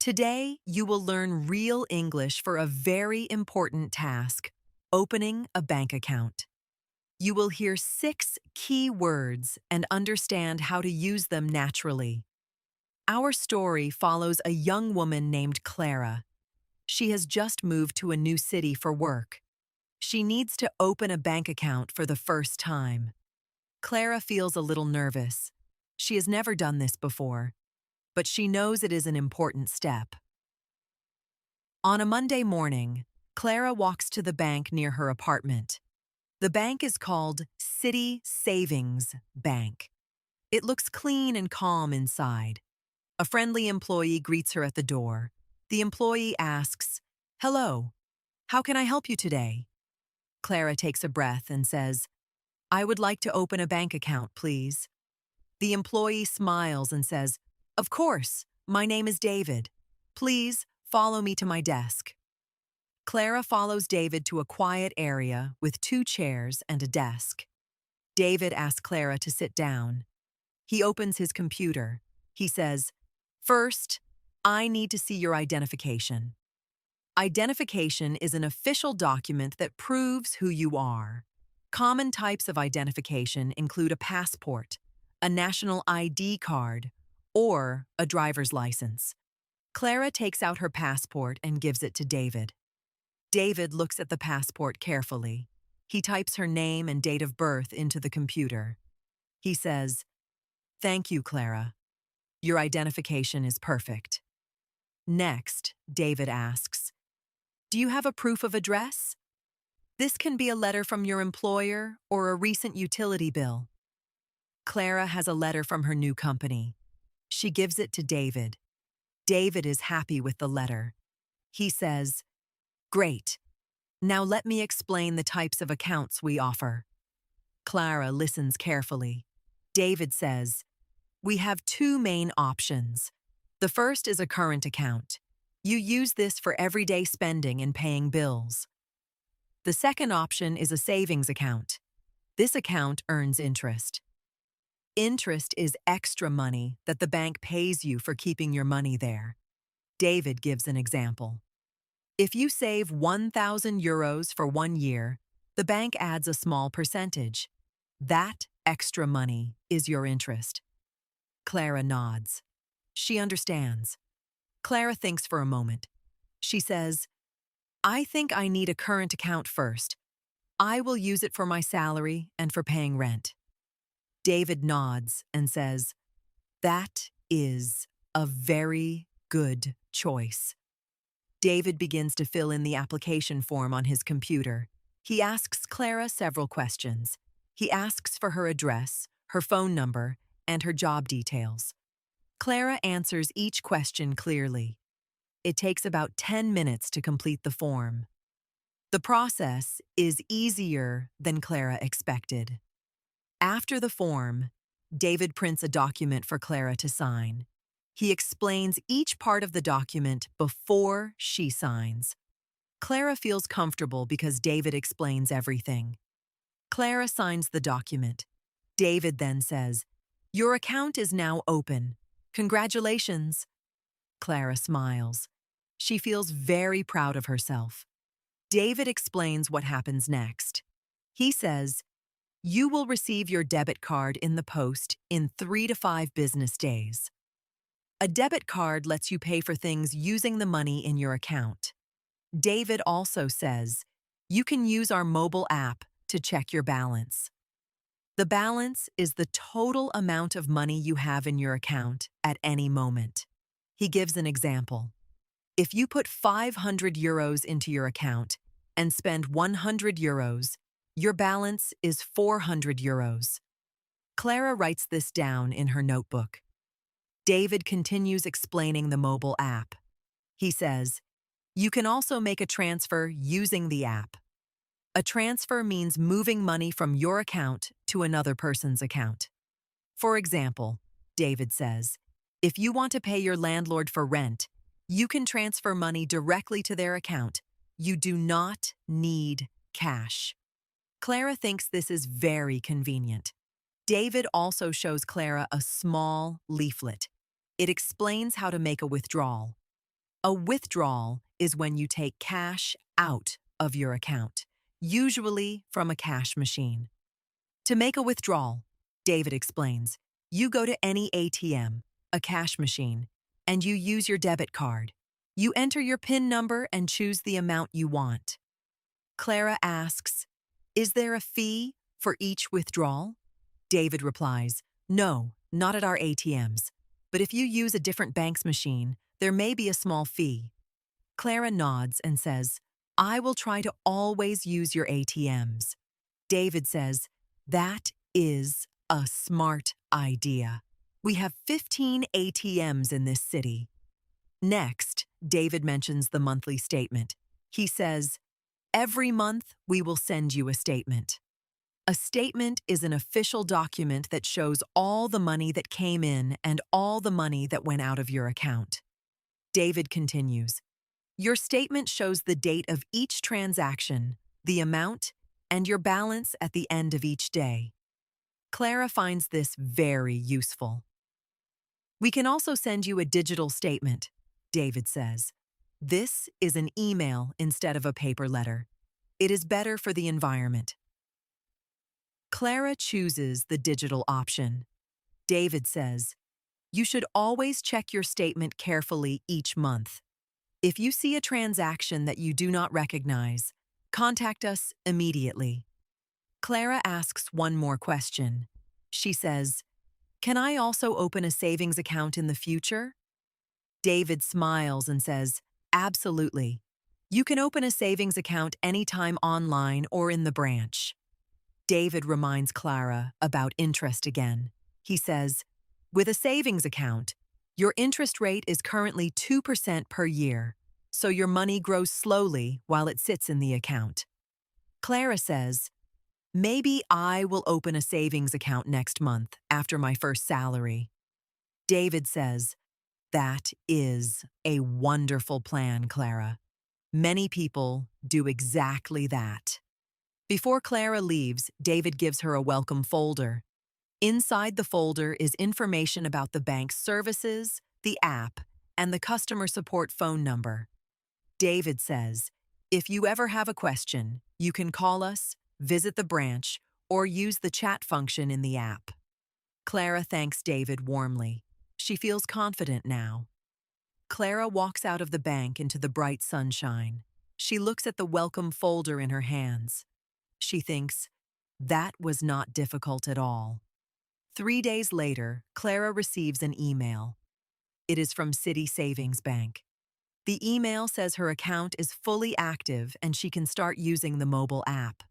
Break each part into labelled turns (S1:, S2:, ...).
S1: Today, you will learn real English for a very important task, opening a bank account. You will hear 6 key words and understand how to use them naturally. Our story follows a young woman named Clara. She has just moved to a new city for work. She needs to open a bank account for the first time. Clara feels a little nervous. She has never done this before, but she knows it is an important step. On a Monday morning, Clara walks to the bank near her apartment. The bank is called City Savings Bank. It looks clean and calm inside. A friendly employee greets her at the door. The employee asks, "Hello, how can I help you today?" Clara takes a breath and says, "I would like to open a bank account, please." The employee smiles and says, "Of course, my name is David. Please follow me to my desk." Clara follows David to a quiet area with 2 chairs and a desk. David asks Clara to sit down. He opens his computer. He says, "First, I need to see your identification." Identification is an official document that proves who you are. Common types of identification include a passport, a national ID card, or a driver's license. Clara takes out her passport and gives it to David. David looks at the passport carefully. He types her name and date of birth into the computer. He says, "Thank you, Clara. Your identification is perfect." Next, David asks, "Do you have a proof of address?" This can be a letter from your employer or a recent utility bill. Clara has a letter from her new company. She gives it to David. David is happy with the letter. He says, "Great. Now let me explain the types of accounts we offer." Clara listens carefully. David says, "We have 2 main options. The first is a current account. You use this for everyday spending and paying bills. The second option is a savings account. This account earns interest. Interest is extra money that the bank pays you for keeping your money there." David gives an example. If you save €1,000 for 1 year, the bank adds a small percentage. That extra money is your interest. Clara nods. She understands. Clara thinks for a moment. She says, "I think I need a current account first. I will use it for my salary and for paying rent." David nods and says, "That is a very good choice." David begins to fill in the application form on his computer. He asks Clara several questions. He asks for her address, her phone number, and her job details. Clara answers each question clearly. It takes about 10 minutes to complete the form. The process is easier than Clara expected. After the form, David prints a document for Clara to sign. He explains each part of the document before she signs. Clara feels comfortable because David explains everything. Clara signs the document. David then says, "Your account is now open. Congratulations." Clara smiles. She feels very proud of herself. David explains what happens next. He says, "You will receive your debit card in the post in 3 to 5 business days." A debit card lets you pay for things using the money in your account. David also says, "You can use our mobile app to check your balance." The balance is the total amount of money you have in your account at any moment. He gives an example. If you put €500 into your account and spend €100, your balance is €400. Clara writes this down in her notebook. David continues explaining the mobile app. He says, "You can also make a transfer using the app." A transfer means moving money from your account to another person's account. For example, David says, if you want to pay your landlord for rent, you can transfer money directly to their account. You do not need cash. Clara thinks this is very convenient. David also shows Clara a small leaflet. It explains how to make a withdrawal. A withdrawal is when you take cash out of your account, usually from a cash machine. To make a withdrawal, David explains, you go to any ATM, a cash machine, and you use your debit card. You enter your PIN number and choose the amount you want. Clara asks, is there a fee for each withdrawal? David replies, no, not at our ATMs. But if you use a different bank's machine, there may be a small fee. Clara nods and says, I will try to always use your ATMs. David says, that is a smart idea. We have 15 ATMs in this city. Next, David mentions the monthly statement. He says, every month we will send you a statement. A statement is an official document that shows all the money that came in and all the money that went out of your account. David continues, your statement shows the date of each transaction, the amount, and your balance at the end of each day. Clara finds this very useful. We can also send you a digital statement, David says. This is an email instead of a paper letter. It is better for the environment. Clara chooses the digital option. David says, you should always check your statement carefully each month. If you see a transaction that you do not recognize, contact us immediately. Clara asks one more question. She says, can I also open a savings account in the future? David smiles and says, absolutely. You can open a savings account anytime online or in the branch. David reminds Clara about interest again. He says, with a savings account, your interest rate is currently 2% per year, so your money grows slowly while it sits in the account. Clara says, maybe I will open a savings account next month after my first salary. David says, that is a wonderful plan, Clara. Many people do exactly that. Before Clara leaves, David gives her a welcome folder. Inside the folder is information about the bank's services, the app, and the customer support phone number. David says, if you ever have a question, you can call us, visit the branch, or use the chat function in the app. Clara thanks David warmly. She feels confident now. Clara walks out of the bank into the bright sunshine. She looks at the welcome folder in her hands. She thinks, that was not difficult at all. 3 days later, Clara receives an email. It is from City Savings Bank. The email says her account is fully active and she can start using the mobile app.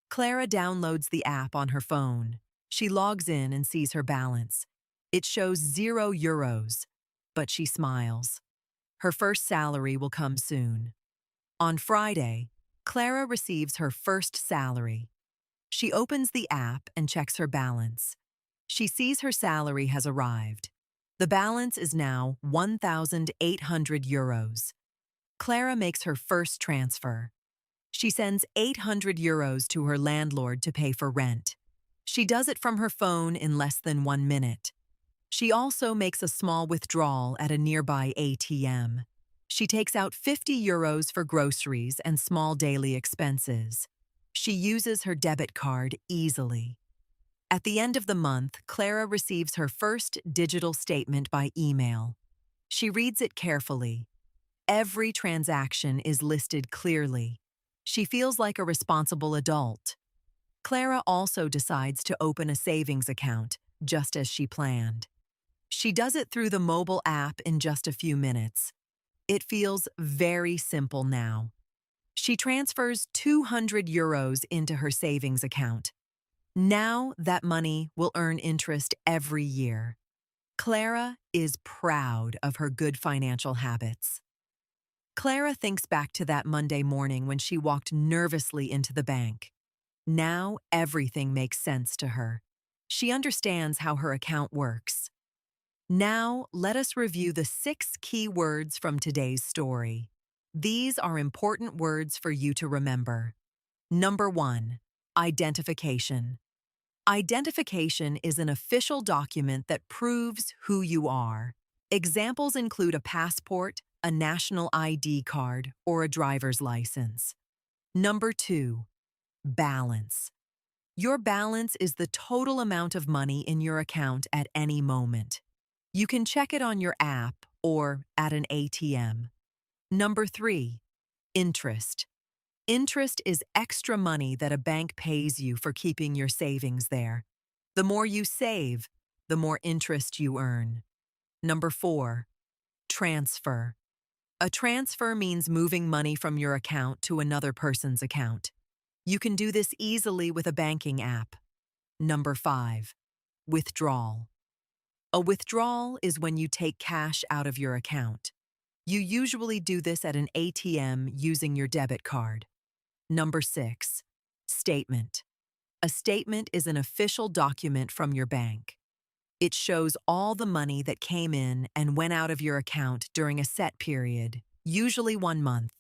S1: Clara downloads the app on her phone. She logs in and sees her balance. It shows €0, but she smiles. Her first salary will come soon. On Friday, Clara receives her first salary. She opens the app and checks her balance. She sees her salary has arrived. The balance is now €1,800. Clara makes her first transfer. She sends €800 to her landlord to pay for rent. She does it from her phone in less than 1 minute. She also makes a small withdrawal at a nearby ATM. She takes out €50 for groceries and small daily expenses. She uses her debit card easily. At the end of the month, Clara receives her first digital statement by email. She reads it carefully. Every transaction is listed clearly. She feels like a responsible adult. Clara also decides to open a savings account, just as she planned. She does it through the mobile app in just a few minutes. It feels very simple now. She transfers €200 into her savings account. Now that money will earn interest every year. Clara is proud of her good financial habits. Clara thinks back to that Monday morning when she walked nervously into the bank. Now everything makes sense to her. She understands how her account works. Now, let us review the 6 key words from today's story. These are important words for you to remember. Number 1, identification. Identification is an official document that proves who you are. Examples include a passport, a national ID card, or a driver's license. Number 2, balance. Your balance is the total amount of money in your account at any moment. You can check it on your app or at an ATM. Number 3, interest. Interest is extra money that a bank pays you for keeping your savings there. The more you save, the more interest you earn. Number 4, transfer. A transfer means moving money from your account to another person's account. You can do this easily with a banking app. Number 5, withdrawal. A withdrawal is when you take cash out of your account. You usually do this at an ATM using your debit card. Number 6, statement. A statement is an official document from your bank. It shows all the money that came in and went out of your account during a set period, usually 1 month.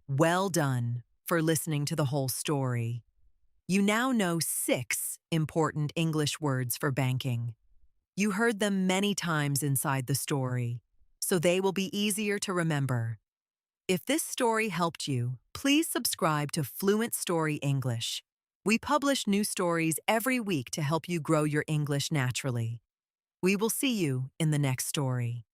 S1: Well done for listening to the whole story. You now know 6 important English words for banking. You heard them many times inside the story, so they will be easier to remember. If this story helped you, please subscribe to Fluent Story English. We publish new stories every week to help you grow your English naturally. We will see you in the next story.